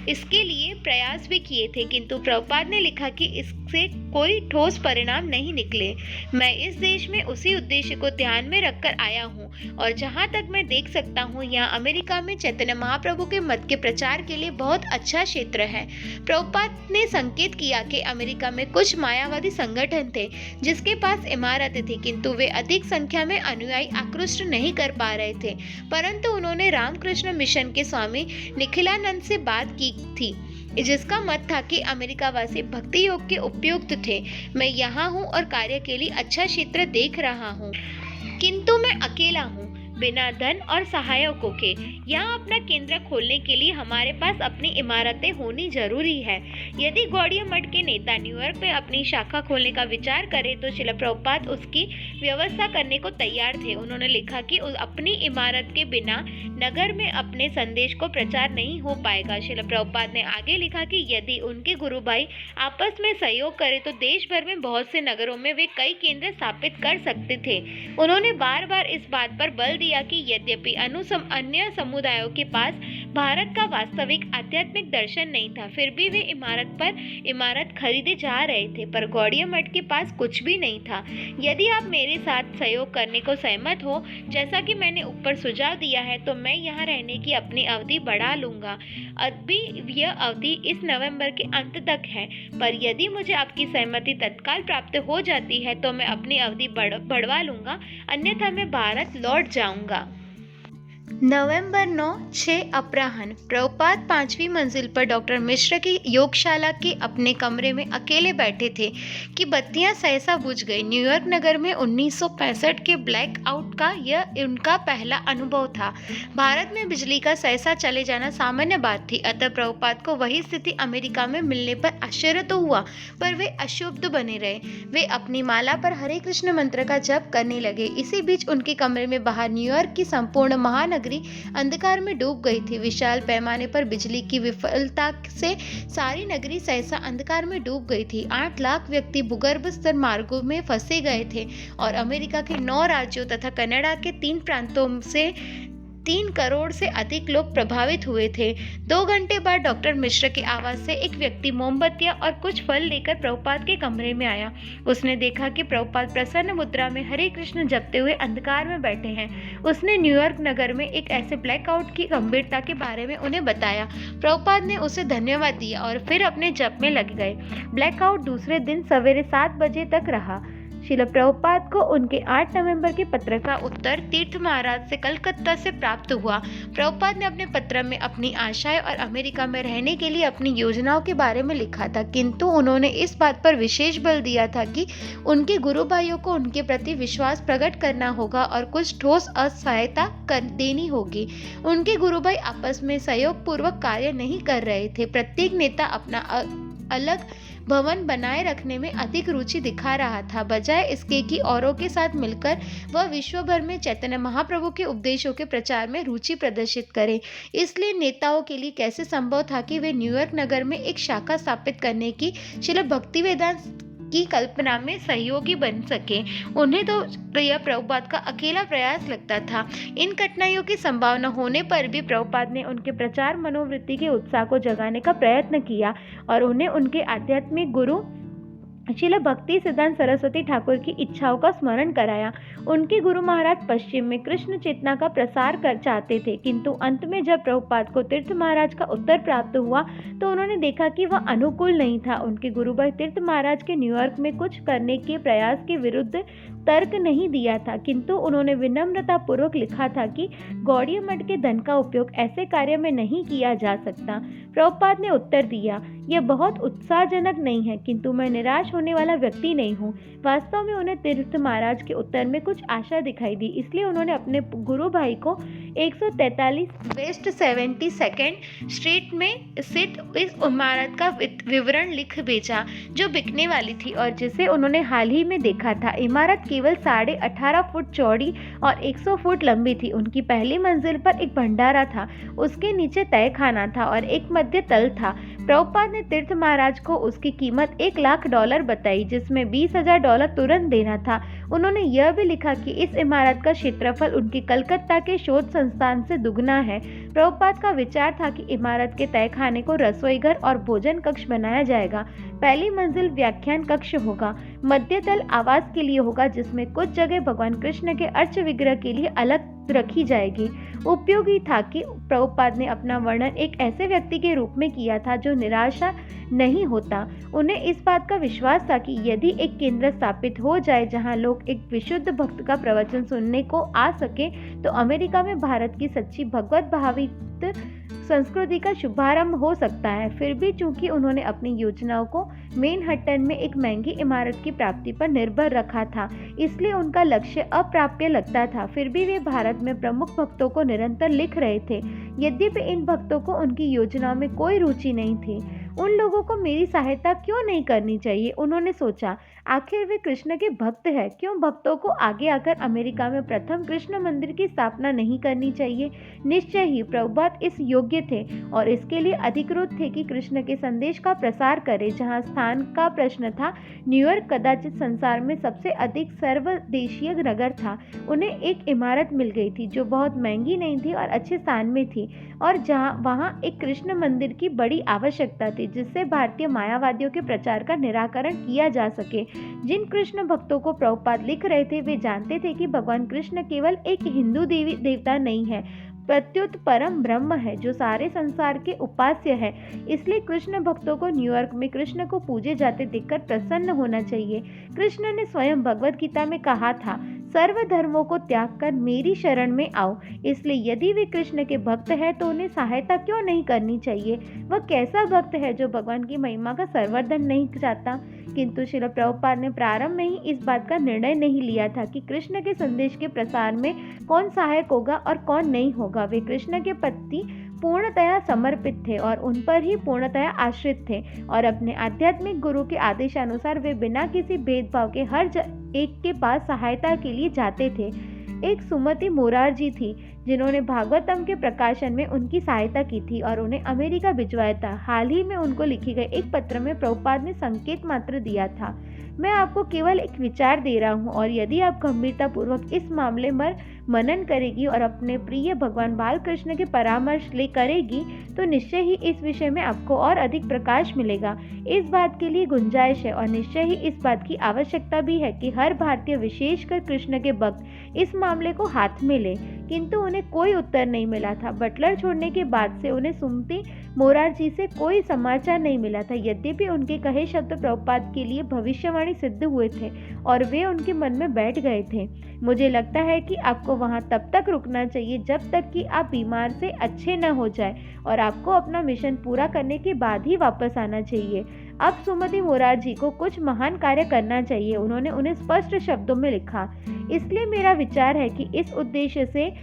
इसके लिए प्रयास भी किए थे, किंतु प्रभुपाद ने लिखा कि इससे कोई ठोस परिणाम नहीं निकले। मैं इस देश में उसी उद्देश्य को ध्यान में रखकर आया हूँ और जहाँ तक मैं देख सकता हूँ, यहाँ अमेरिका में चैतन्य महाप्रभु के मत के प्रचार के लिए बहुत अच्छा क्षेत्र है। प्रभुपाद ने संकेत किया कि अमेरिका में कुछ मायावादी संगठन थे जिसके पास इमारतें थी, किंतु वे अधिक संख्या में अनुयायी आकृष्ट नहीं कर पा रहे थे। परंतु उन्होंने रामकृष्ण मिशन के स्वामी निखिलानंद से बात की थी, जिसका मत था कि अमेरिकावासी भक्ति योग के उपयुक्त थे। मैं यहाँ हूँ और कार्य के लिए अच्छा क्षेत्र देख रहा हूँ, किंतु मैं अकेला हूँ, बिना धन और सहायकों के। यहाँ अपना केंद्र खोलने के लिए हमारे पास अपनी इमारतें होनी जरूरी है। यदि गौड़ीय मठ के नेता न्यूयॉर्क में अपनी शाखा खोलने का विचार करें तो श्रील प्रभुपाद उसकी व्यवस्था करने को तैयार थे। उन्होंने लिखा कि अपनी इमारत के बिना नगर में अपने संदेश को प्रचार नहीं हो पाएगा। श्रील प्रभुपाद ने आगे लिखा कि यदि उनके गुरु भाई आपस में सहयोग करें तो देश भर में बहुत से नगरों में वे कई केंद्र स्थापित कर सकते थे। उन्होंने बार बार इस बात पर बल दिया कि यद्यपि अन्य समुदायों के पास भारत का वास्तविक आध्यात्मिक दर्शन नहीं था। फिर भी वे इमारत खरीदे जा रहे थे, पर गौड़िया मठ के पास कुछ भी नहीं था। यदि आप मेरे साथ सहयोग करने को सहमत हो, जैसा कि मैंने ऊपर सुझाव दिया है, तो मैं यहाँ रहने की अपनी अवधि बढ़ा लूंगा। अभी यह अवधि इस नवंबर के अंत तक है, पर यदि मुझे आपकी सहमति तत्काल प्राप्त हो जाती है तो मैं अपनी अवधि बढ़वा लूंगा, अन्यथा मैं भारत लौट जाऊंगा। नवंबर 9, 6 अपराह्न। प्रभुपाद 5वीं मंजिल पर डॉक्टर मिश्र की योगशाला के अपने कमरे में अकेले बैठे थे कि बत्तियां सहसा बुझ गई। न्यूयॉर्क नगर में 1965 के ब्लैक आउट का यह उनका पहला अनुभव था। भारत में बिजली का सहसा चले जाना सामान्य बात थी, अतः प्रभुपाद को वही स्थिति अमेरिका में मिलने पर आश्चर्य तो हुआ, पर वे अशुभ बने रहे। वे अपनी माला पर हरे कृष्ण मंत्र का जप करने लगे। इसी बीच उनके कमरे में बाहर न्यूयॉर्क की संपूर्ण महानगरी अंधकार में डूब गई थी। विशाल पैमाने पर बिजली की विफलता से सारी नगरी सहसा अंधकार में डूब गई थी। 8 लाख व्यक्ति भूगर्भ स्तर मार्गों में फंसे गए थे और अमेरिका के 9 राज्यों तथा कनाडा के 3 प्रांतों से 3 करोड़ से अधिक लोग प्रभावित हुए थे। 2 घंटे बाद डॉक्टर मिश्र के आवाज से एक व्यक्ति मोमबत्तियां और कुछ फल लेकर प्रभुपाद के कमरे में आया। उसने देखा कि प्रभुपाद प्रसन्न मुद्रा में हरे कृष्ण जपते हुए अंधकार में बैठे हैं। उसने न्यूयॉर्क नगर में एक ऐसे ब्लैकआउट की गंभीरता के बारे में उन्हें बताया। प्रभुपाद ने उसे धन्यवाद दिया और फिर अपने जप में लग गए। ब्लैकआउट दूसरे दिन सवेरे 7 बजे तक रहा। श्रील प्रभुपाद को उनके 8 नवंबर के पत्र का उत्तर तीर्थ महाराज से कलकत्ता से प्राप्त हुआ। प्रभुपाद ने अपने पत्र में अपनी आशाएं और अमेरिका में रहने के लिए अपनी योजनाओं के बारे में लिखा था, किंतु उन्होंने इस बात पर विशेष बल दिया था कि उनके गुरु भाइयों को उनके प्रति विश्वास प्रकट करना होगा और कुछ ठोस असहायता देनी होगी। उनके गुरु भाई आपस में सहयोग पूर्वक कार्य नहीं कर रहे थे। प्रत्येक नेता अपना अलग भवन बनाए रखने में अधिक रुचि दिखा रहा था, बजाय इसके कि औरों के साथ मिलकर वह विश्व भर में चैतन्य महाप्रभु के उपदेशों के प्रचार में रुचि प्रदर्शित करे। इसलिए नेताओं के लिए कैसे संभव था कि वे न्यूयॉर्क नगर में एक शाखा स्थापित करने की श्रील भक्तिवेदांत की कल्पना में सहयोगी बन सके। उन्हें तो यह प्रभुपाद का अकेला प्रयास लगता था। इन कठिनाइयों की संभावना होने पर भी प्रभुपाद ने उनके प्रचार मनोवृत्ति के उत्साह को जगाने का प्रयत्न किया और उन्हें उनके आध्यात्मिक गुरु श्रील भक्ति सिद्धांत सरस्वती ठाकुर की इच्छाओं का स्मरण कराया। उनके गुरु महाराज पश्चिम में कृष्ण चेतना का प्रसार कर चाहते थे, किंतु अंत में जब प्रभुपाद को तीर्थ महाराज का उत्तर प्राप्त हुआ तो उन्होंने देखा कि वह अनुकूल नहीं था। उनके गुरु भाई तीर्थ महाराज के न्यूयॉर्क में कुछ करने के प्रयास के विरुद्ध तर्क नहीं दिया था, किंतु उन्होंने विनम्रता पूर्वक लिखा था कि गौड़िया मठ के धन का उपयोग ऐसे कार्य में नहीं किया जा सकता। प्रभुपाद ने उत्तर दिया, यह बहुत उत्साहजनक नहीं है, किंतु मैं निराश होने वाला व्यक्ति नहीं हूँ। वास्तव में उन्हें तीर्थ महाराज के उत्तर में कुछ आशा दिखाई दी, इसलिए उन्होंने अपने गुरु भाई को 143 वेस्ट 72nd स्ट्रीट में स्थित इस इमारत का विवरण लिख भेजा, जो बिकने वाली थी और जिसे उन्होंने हाल ही में देखा था। इमारत केवल 18.5 फुट चौड़ी और 100 फुट लंबी थी। उनकी पहली मंजिल पर एक भंडारा था, उसके नीचे तहखाना था और एक मध्य तल था। प्रभुपाद ने तीर्थ महाराज को उसकी कीमत $1 लाख बताई, जिसमें $20,000 तुरंत देना था। उन्होंने यह भी लिखा कि इस इमारत का क्षेत्रफल उनके कलकत्ता के शोध संस्थान से दुगना है। प्रभुपाद का विचार था कि इमारत के तहखाने को रसोई घर और भोजन कक्ष बनाया जाएगा। पहली मंजिल व्याख्यान कक्ष होगा, मध्य तल आवास के लिए होगा, जिसमें कुछ जगह भगवान कृष्ण के अर्च विग्रह के लिए अलग रखी जाएगी। उपयोगी था कि प्रभुपाद ने अपना वर्णन एक ऐसे व्यक्ति के रूप में किया था जो निराशा नहीं होता। उन्हें इस बात का विश्वास था कि यदि एक केंद्र स्थापित हो जाए जहां लोग एक विशुद्ध भक्त का प्रवचन सुनने को आ सके, तो अमेरिका में भारत की सच्ची भगवत भावित संस्कृति का शुभारंभ हो सकता है। फिर भी चूंकि उन्होंने अपनी योजनाओं को मैनहट्टन में एक महंगी इमारत की प्राप्ति पर निर्भर रखा था, इसलिए उनका लक्ष्य अप्राप्य लगता था। फिर भी वे भारत में प्रमुख भक्तों को निरंतर लिख रहे थे, यद्यपि इन भक्तों को उनकी योजनाओं में कोई रुचि नहीं थी। उन लोगों को मेरी सहायता क्यों नहीं करनी चाहिए? उन्होंने सोचा, आखिर वे कृष्ण के भक्त हैं, क्यों भक्तों को आगे आकर अमेरिका में प्रथम कृष्ण मंदिर की स्थापना नहीं करनी चाहिए? निश्चय ही प्रभुपाद इस योग्य थे और इसके लिए अधिकृत थे कि कृष्ण के संदेश का प्रसार करें। जहाँ स्थान का प्रश्न था, न्यूयॉर्क कदाचित संसार में सबसे अधिक सर्वदेशीय नगर था। उन्हें एक इमारत मिल गई थी जो बहुत महंगी नहीं थी और अच्छे स्थान में थी, और वहाँ एक कृष्ण मंदिर की बड़ी आवश्यकता थी जिससे भारतीय मायावादियों के प्रचार का निराकरण किया जा सके। जिन कृष्ण भक्तों को प्रभुपाद लिख रहे थे वे जानते थे कि भगवान कृष्ण केवल एक हिंदू देवी देवता नहीं है, प्रत्युत परम ब्रह्म है जो सारे संसार के उपास्य है। इसलिए कृष्ण भक्तों को न्यूयॉर्क में कृष्ण को पूजे जाते देखकर प्रसन्न होना चाहिए। कृष्ण ने स्वयं भगवद गीता में कहा था, सर्व धर्मों को त्याग कर मेरी शरण में आओ। इसलिए यदि वे कृष्ण के भक्त हैं तो उन्हें सहायता क्यों नहीं करनी चाहिए? वह कैसा भक्त है जो भगवान की महिमा का संवर्धन नहीं चाहता? किंतु श्रील प्रभुपाद ने प्रारंभ में ही इस बात का निर्णय नहीं लिया था कि कृष्ण के संदेश के प्रसार में कौन सहायक होगा और कौन नहीं होगा। वे कृष्ण के प्रति पूर्णतया समर्पित थे और उन पर ही पूर्णतया आश्रित थे, और अपने आध्यात्मिक गुरु के आदेशानुसार वे बिना किसी भेदभाव के हर एक के पास सहायता के लिए जाते थे। एक सुमति मोरारजी थी जिन्होंने भागवतम के प्रकाशन में उनकी सहायता की थी और उन्हें अमेरिका भिजवाया था। हाल ही में उनको लिखे गए एक पत्र में प्रभुपाद ने संकेत मात्र दिया था, मैं आपको केवल एक विचार दे रहा हूँ, और यदि आप गंभीरतापूर्वक इस मामले पर मनन करेगी और अपने प्रिय भगवान बालकृष्ण के परामर्श ले करेगी तो निश्चय ही इस विषय में आपको और अधिक प्रकाश मिलेगा। इस बात के लिए गुंजाइश है और निश्चय ही इस बात की आवश्यकता भी है कि हर भारतीय विशेषकर कृष्ण के भक्त इस मामले को हाथ में ले। किंतु उन्हें कोई उत्तर नहीं मिला था। बटलर छोड़ने के बाद से उन्हें सुमति मोरारजी से कोई समाचार नहीं मिला था। यद्यपि उनके कहे शब्द प्रभुपाद के लिए भविष्यवाणी सिद्ध हुए थे और वे उनके मन में बैठ गए थे। मुझे लगता है कि आपको वहां तब तक रुकना चाहिए जब तक कि आप बीमार से अच्छे न हो जाए, और आपको अपना मिशन पूरा करने के बाद ही वापस आना चाहिए। अब सुमति मोरारजी को कुछ महान कार्य करना चाहिए, उन्होंने उन्हें स्पष्ट शब्दों में लिखा। इसलिए मेरा विचार है कि इस उद्देश्य से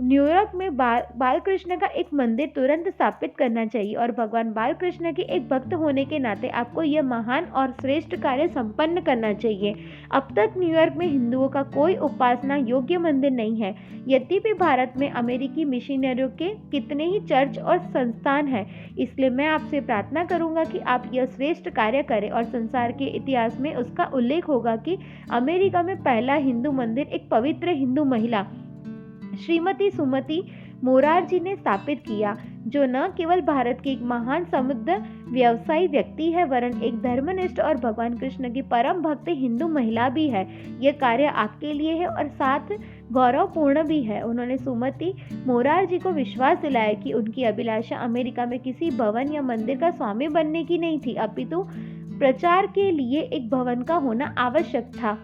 न्यूयॉर्क में बालकृष्ण का एक मंदिर तुरंत स्थापित करना चाहिए, और भगवान बालकृष्ण के एक भक्त होने के नाते आपको यह महान और श्रेष्ठ कार्य संपन्न करना चाहिए। अब तक न्यूयॉर्क में हिंदुओं का कोई उपासना योग्य मंदिर नहीं है। यद्यपि भारत में अमेरिकी मिशनरियों के कितने ही चर्च और संस्थान हैं। इसलिए मैं आपसे प्रार्थना करूंगा कि आप यह श्रेष्ठ कार्य करें, और संसार के इतिहास में उसका उल्लेख होगा कि अमेरिका में पहला हिंदू मंदिर एक पवित्र हिंदू महिला श्रीमती सुमति मोरारजी ने स्थापित किया, जो न केवल भारत की एक महान समुद्र व्यवसायी व्यक्ति है वरन एक धर्मनिष्ठ और भगवान कृष्ण की परम भक्त हिंदू महिला भी है। यह कार्य आपके लिए है और साथ गौरवपूर्ण भी है। उन्होंने सुमति मोरारजी को विश्वास दिलाया कि उनकी अभिलाषा अमेरिका में किसी भवन या मंदिर का स्वामी बनने की नहीं थी, अपितु प्रचार के लिए एक भवन का होना आवश्यक था।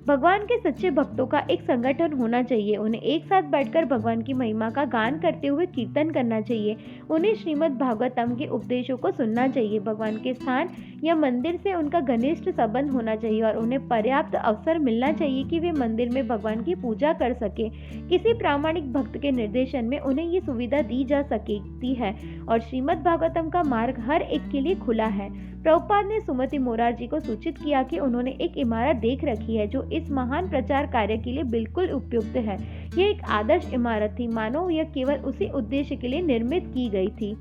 भगवान के सच्चे भक्तों का एक संगठन होना चाहिए। उन्हें एक साथ बैठकर भगवान की महिमा का गान करते हुए कीर्तन करना चाहिए। उन्हें श्रीमद् भागवतम के उपदेशों को सुनना चाहिए। भगवान के स्थान या मंदिर से उनका घनिष्ठ संबंध होना चाहिए और उन्हें पर्याप्त अवसर मिलना चाहिए कि वे मंदिर में भगवान की पूजा कर सके। किसी प्रामाणिक भक्त के निर्देशन में उन्हें ये सुविधा दी जा सकती है और श्रीमद् भागवतम का मार्ग हर एक के लिए खुला है। प्रभुपाद ने सुमति मोरारजी को सूचित किया कि उन्होंने एक इमारत देख रखी है जो इस महान प्रचार कार्य के लिए बिल्कुल उपयुक्त है। यह एक आदर्श इमारत थी, मानो यह केवल उसी उद्देश्य के लिए निर्मित की गई थी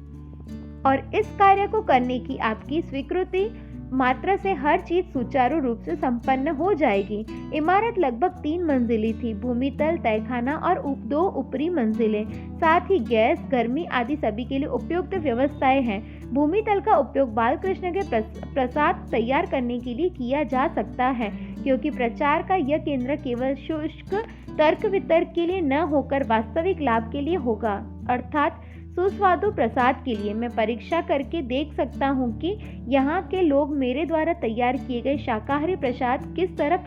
और इस कार्य को करने की आपकी स्वीकृति मात्रा से हर चीज सुचारू रूप से संपन्न हो जाएगी। इमारत लगभग 3 मंजिली थी। भूमितल, तहखाना और 2 ऊपरी मंजिलें, साथ ही गैस, गर्मी आदि सभी के लिए उपयुक्त व्यवस्थाएं हैं। भूमितल का उपयोग बालकृष्ण के प्रसाद तैयार करने के लिए किया जा सकता है, क्योंकि प्रचार का यह केंद्र केवल शुष्क तर्क वितर्क के लिए न होकर वास्तविक लाभ के लिए होगा, अर्थात सुस्वादु प्रसाद के लिए। मैं परीक्षा करके देख सकता हूँ कि यहाँ के लोग मेरे द्वारा तैयार किए गए शाकाहारी प्रसाद किस तरह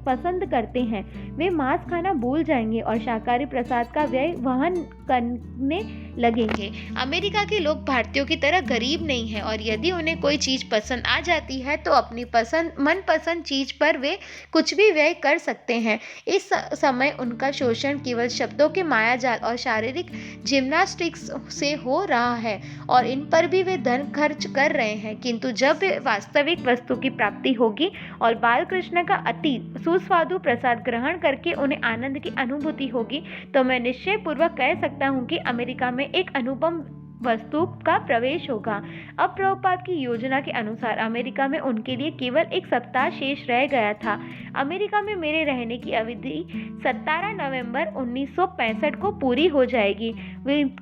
पसंद करते हैं। वे मांस खाना भूल जाएंगे और शाकाहारी प्रसाद का व्यय वहन करने लगेंगे। अमेरिका के लोग भारतीयों की तरह गरीब नहीं हैं और यदि उन्हें कोई चीज़ पसंद आ जाती है तो अपनी मनपसंद चीज़ पर वे कुछ भी व्यय कर सकते हैं। इस समय उनका शोषण केवल शब्दों के मायाजाल और शारीरिक जिम्नास्टिक्स से हो रहा है और इन पर भी वे धन खर्च कर रहे हैं, किंतु जब वास्तविक वस्तु की प्राप्ति होगी और बालकृष्ण का अति सुस्वादु प्रसाद ग्रहण करके उन्हें आनंद की अनुभूति होगी, तो मैं निश्चय पूर्वक कह सकता हूँ कि अमेरिका में एक अनुपम वस्तु का प्रवेश होगा। अब प्रभुपाद की योजना के अनुसार अमेरिका में उनके लिए केवल एक सप्ताह शेष रह गया था। अमेरिका में मेरे रहने की अवधि 17 नवंबर 1965 को पूरी हो जाएगी,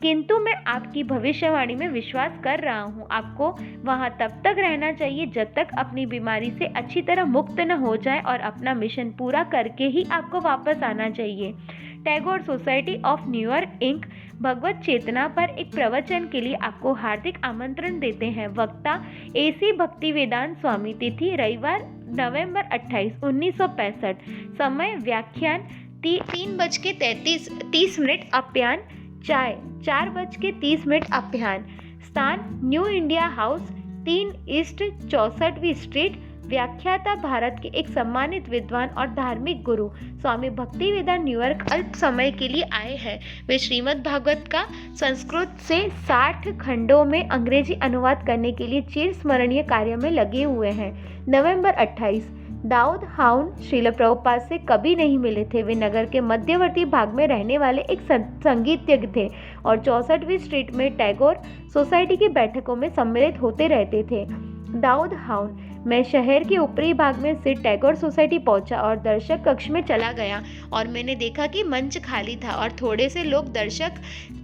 किंतु मैं आपकी भविष्यवाणी में विश्वास कर रहा हूँ। आपको वहाँ तब तक रहना चाहिए जब तक अपनी बीमारी से अच्छी तरह मुक्त न हो जाए और अपना मिशन पूरा करके ही आपको वापस आना चाहिए। Tagore society of New York ink भगवत चेतना पर एक प्रवचन के लिए आपको हार्दिक आमंत्रण देते हैं। वक्ता AC भक्तिवेदांत स्वामी। तिथि रविवार नवंबर 28, 1965। समय व्याख्यान 3:30 अप्यान। चाय 4:30 अप्यान। स्थान न्यू इंडिया हाउस 3 ईस्ट 64वीं स्ट्रीट। व्याख्याता भारत के एक सम्मानित विद्वान और धार्मिक गुरु स्वामी भक्तिवेदांत न्यूयॉर्क अल्प समय के लिए आए हैं। वे श्रीमद् भागवत का संस्कृत से 60 खंडों में अंग्रेजी अनुवाद करने के लिए चिरस्मरणीय कार्य में लगे हुए हैं। नवंबर 28। दाऊद हाउन श्रील प्रभुपाद से कभी नहीं मिले थे। वे नगर के मध्यवर्ती भाग में रहने वाले एक संगीतज्ञ थे और 64वीं स्ट्रीट में टैगोर सोसाइटी की बैठकों में सम्मिलित होते रहते थे। दाऊद हाउन। मैं शहर के ऊपरी भाग में स्थित टैगोर सोसाइटी पहुंचा और दर्शक कक्ष में चला गया और मैंने देखा कि मंच खाली था और थोड़े से लोग दर्शक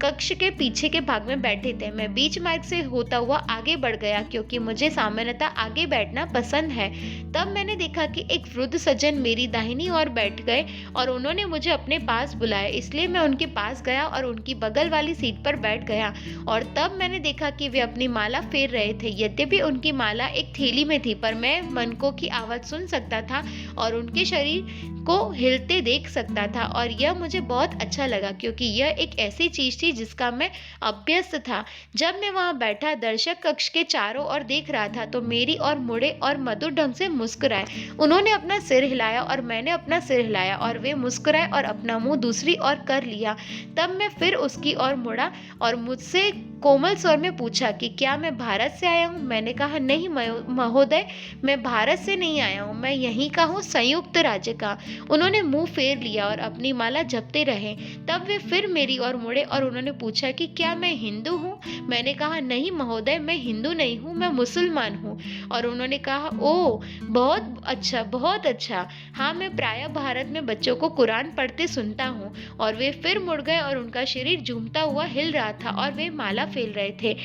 कक्ष के पीछे के भाग में बैठे थे। मैं बीच मार्ग से होता हुआ आगे बढ़ गया क्योंकि मुझे सामान्यतः आगे बैठना पसंद है। तब मैंने देखा कि एक वृद्ध सज्जन मेरी दाहिनी ओर बैठ गए और उन्होंने मुझे अपने पास बुलाया, इसलिए मैं उनके पास गया और उनकी बगल वाली सीट पर बैठ गया और तब मैंने देखा कि वे अपनी माला फेर रहे थे। यद्यपि उनकी माला एक थैली में थी, पर मैं मनकों की आवाज सुन सकता था और उनके शरीर को हिलते देख सकता था और यह मुझे बहुत अच्छा लगा क्योंकि यह एक ऐसी चीज थी जिसका मैं अभ्यस्त था। जब मैं वहां बैठा दर्शक कक्ष के चारों ओर देख रहा था तो मेरी ओर मुड़े और मधुर ढंग से मुस्कुराए। उन्होंने अपना सिर हिलाया और मैंने अपना सिर हिलाया और वे मुस्कुराए और अपना मुंह दूसरी ओर कर लिया। तब मैं फिर उसकी ओर मुड़ा और मुझसे कोमल स्वर में पूछा कि क्या मैं भारत से आया हूँ। मैंने कहा नहीं महोदय, मैं भारत से नहीं आया हूँ, मैं यहीं का हूँ, संयुक्त राज्य का। उन्होंने मुंह फेर लिया और अपनी माला जपते रहे। तब वे फिर मेरी ओर मुड़े और उन्होंने पूछा कि क्या मैं हिंदू हूँ। मैंने कहा नहीं महोदय, मैं हिंदू नहीं हूँ, मैं मुसलमान हूँ। और उन्होंने कहा ओह बहुत अच्छा, बहुत अच्छा। हाँ, मैं प्रायः भारत में बच्चों को कुरान पढ़ते सुनता हूँ। और वे फिर मुड़ गए और उनका शरीर झूमता हुआ हिल रहा था और वे माला फेर रहे थे।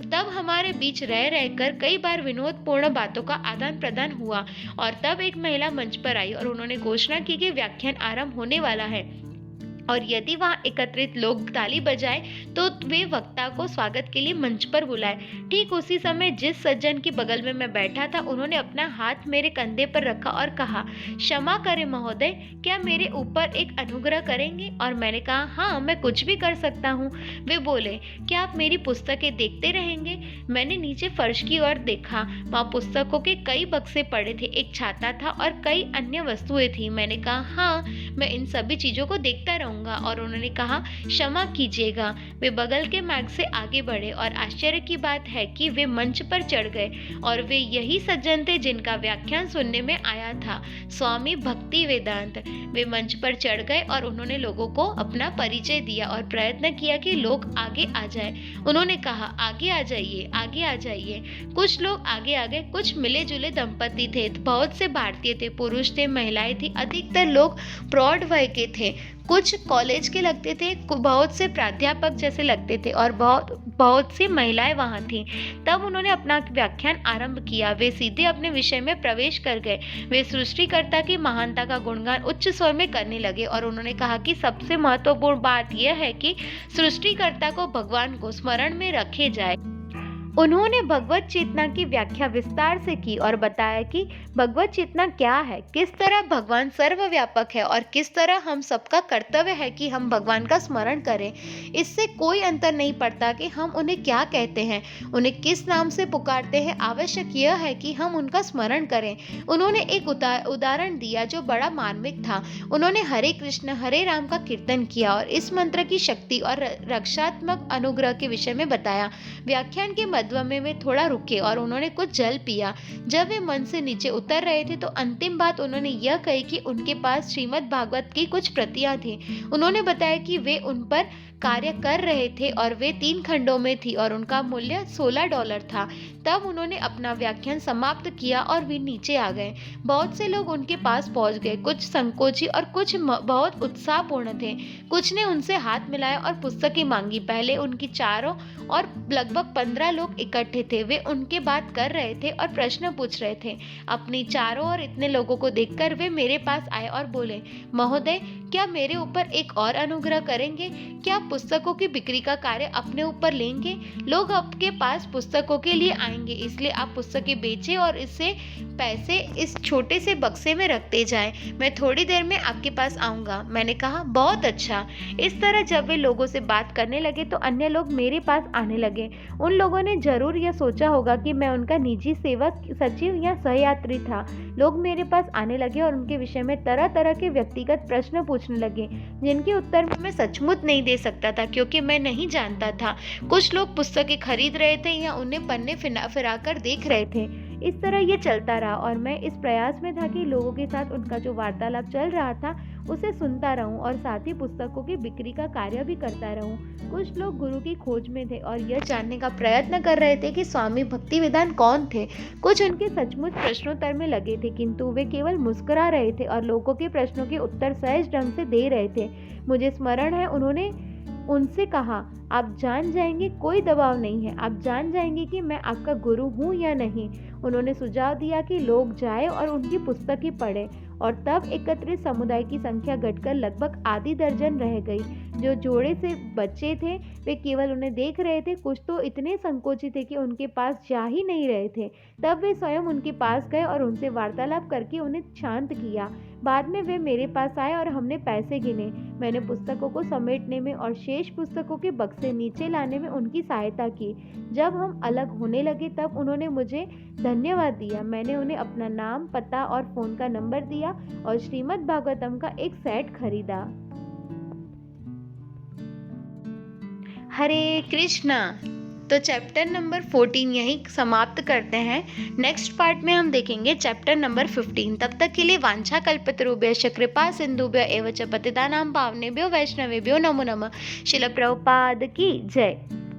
तब हमारे बीच रह रहकर कई बार विनोदपूर्ण बातों का आदान प्रदान हुआ और तब एक महिला मंच पर आई और उन्होंने घोषणा की कि व्याख्यान आरंभ होने वाला है और यदि वहां एकत्रित लोग ताली बजाए तो वे वक्ता को स्वागत के लिए मंच पर बुलाए। ठीक उसी समय जिस सज्जन के बगल में मैं बैठा था उन्होंने अपना हाथ मेरे कंधे पर रखा और कहा, क्षमा करें महोदय, क्या मेरे ऊपर एक अनुग्रह करेंगे। और मैंने कहा हाँ, मैं कुछ भी कर सकता हूँ। वे बोले, क्या आप मेरी पुस्तकें देखते रहेंगे। मैंने नीचे फर्श की ओर देखा, वहाँ पुस्तकों के कई बक्से पड़े थे, एक छाता था और कई अन्य वस्तुएं थी। मैंने कहा हाँ, मैं इन सभी चीजों को देखता रहूंगा। और उन्होंने कहा क्षमा कीजिएगा। वे बगल के मार्ग से आगे बढ़े और आश्चर्य की बात है कि वे मंच पर चढ़ गए और वे यही सज्जन थे जिनका व्याख्यान सुनने में आया था, स्वामी भक्ति वेदांत। वे मंच पर चढ़ गए और उन्होंने लोगों को अपना परिचय दिया और प्रयत्न किया कि लोग आगे आ जाए। उन्होंने कहा आगे आ जाइए, आगे आ जाइए। कुछ लोग आगे आ गए। कुछ मिले जुले दंपति थे, बहुत से भारतीय थे, पुरुष थे, महिलाएं थी। अधिकतर लोग प्रौढ़ वय के थे, कुछ कॉलेज के लगते थे, बहुत से प्राध्यापक जैसे लगते थे और बहुत सी महिलाएं वहां थीं। तब उन्होंने अपना व्याख्यान आरंभ किया। वे सीधे अपने विषय में प्रवेश कर गए। वे सृष्टिकर्ता की महानता का गुणगान उच्च स्वर में करने लगे और उन्होंने कहा कि सबसे महत्वपूर्ण बात यह है कि सृष्टिकर्ता को, भगवान को स्मरण में रखे जाए उन्होंने भगवत चेतना की व्याख्या विस्तार से की और बताया कि भगवत चेतना क्या है, किस तरह भगवान सर्वव्यापक है और किस तरह हम सबका कर्तव्य है कि हम भगवान का स्मरण करें। इससे कोई अंतर नहीं पड़ता कि हम उन्हें क्या कहते हैं, उन्हें किस नाम से पुकारते हैं, आवश्यक यह है कि हम उनका स्मरण करें। उन्होंने एक उदाहरण दिया जो बड़ा मार्मिक था। उन्होंने हरे कृष्ण हरे राम का कीर्तन किया और इस मंत्र की शक्ति और रक्षात्मक अनुग्रह के विषय में बताया। व्याख्यान के मध्य में वे थोड़ा रुके और उन्होंने कुछ जल पिया। जब वे मंच से नीचे उतर रहे थे तो अंतिम बात उन्होंने यह कही कि उनके पास श्रीमद् भागवत की कुछ प्रतियां थी। उन्होंने बताया कि वे उन पर कार्य कर रहे थे और वे 3 खंडों में थी और उनका मूल्य $16 था। तब उन्होंने अपना व्याख्यान समाप्त किया और वे नीचे आ गए। बहुत से लोग उनके पास पहुंच गए, कुछ संकोची और कुछ बहुत उत्साहपूर्ण थे। कुछ ने उनसे हाथ मिलाया और पुस्तकें मांगी। पहले उनकी चारों और लगभग 15 लोग इकट्ठे थे। वे उनके बात कर रहे थे और प्रश्न पूछ रहे थे। अपनी चारों ओर इतने लोगों को देखकर वे मेरे पास आए और बोले, महोदय, क्या मेरे ऊपर एक और अनुग्रह करेंगे? क्या आप पुस्तकों की बिक्री का कार्य अपने ऊपर लेंगे? लोग आपके पास पुस्तकों के लिए आएंगे, इसलिए आप पुस्तकें बेचें और इससे पैसे इस छोटे से बक्से में रखते जाएं। मैं थोड़ी देर में आपके पास आऊंगा। मैंने कहा, बहुत अच्छा। इस तरह जब वे लोगों से बात करने लगे तो अन्य लोग मेरे पास आने लगे। उन लोगों ने जरूर यह सोचा होगा कि मैं उनका निजी सेवक, सचिव या सहयात्री था। लोग मेरे पास आने लगे और उनके विषय में तरह तरह के व्यक्तिगत प्रश्न पूछने लगे, जिनके उत्तर मैं सचमुच नहीं दे सकता था क्योंकि मैं नहीं जानता था। कुछ लोग पुस्तकें खरीद रहे थे या उन्हें पन्ने फिराकर देख रहे थे। इस तरह ये चलता रहा और मैं इस प्रयास में था कि लोगों के साथ उनका जो वार्तालाप चल रहा था उसे सुनता रहूं और साथ ही पुस्तकों की बिक्री का कार्य भी करता रहूं। कुछ लोग गुरु की खोज में थे और यह जानने का प्रयत्न कर रहे थे कि स्वामी भक्तिवेदांत कौन थे। कुछ उनके सचमुच प्रश्नोत्तर में लगे थे, किंतु वे केवल मुस्कुरा रहे थे और लोगों के प्रश्नों के उत्तर सहज ढंग से दे रहे थे। मुझे स्मरण है, उन्होंने उनसे कहा, आप जान जाएंगे, कोई दबाव नहीं है, आप जान जाएंगे कि मैं आपका गुरु हूँ या नहीं। उन्होंने सुझाव दिया कि लोग जाएं और उनकी पुस्तकें पढ़ें और तब एकत्रित समुदाय की संख्या घटकर लगभग आधी दर्जन रह गई। जो जोड़े से बच्चे थे वे केवल उन्हें देख रहे थे। कुछ तो इतने संकोचित थे कि उनके पास जा ही नहीं रहे थे। तब वे स्वयं उनके पास गए और उनसे वार्तालाप करके उन्हें शांत किया। बाद में वे मेरे पास आए और हमने पैसे गिने। मैंने पुस्तकों को समेटने में और शेष पुस्तकों के बक्से नीचे लाने में उनकी सहायता की। जब हम अलग होने लगे तब उन्होंने मुझे धन्यवाद दिया। मैंने उन्हें अपना नाम, पता और फोन का नंबर दिया और श्रीमद् भागवतम का एक सेट खरीदा। हरे कृष्णा। तो चैप्टर नंबर 14 यहीं समाप्त करते हैं। नेक्स्ट पार्ट में हम देखेंगे चैप्टर नंबर 15। तब तक के लिए वांछा कल्पतरुभ्यश्च कृपा सिंधुभ्य एव च पतितानां पावनेभ्यो वैष्णवेभ्यो नमो नमः। श्रील प्रभुपाद की जय।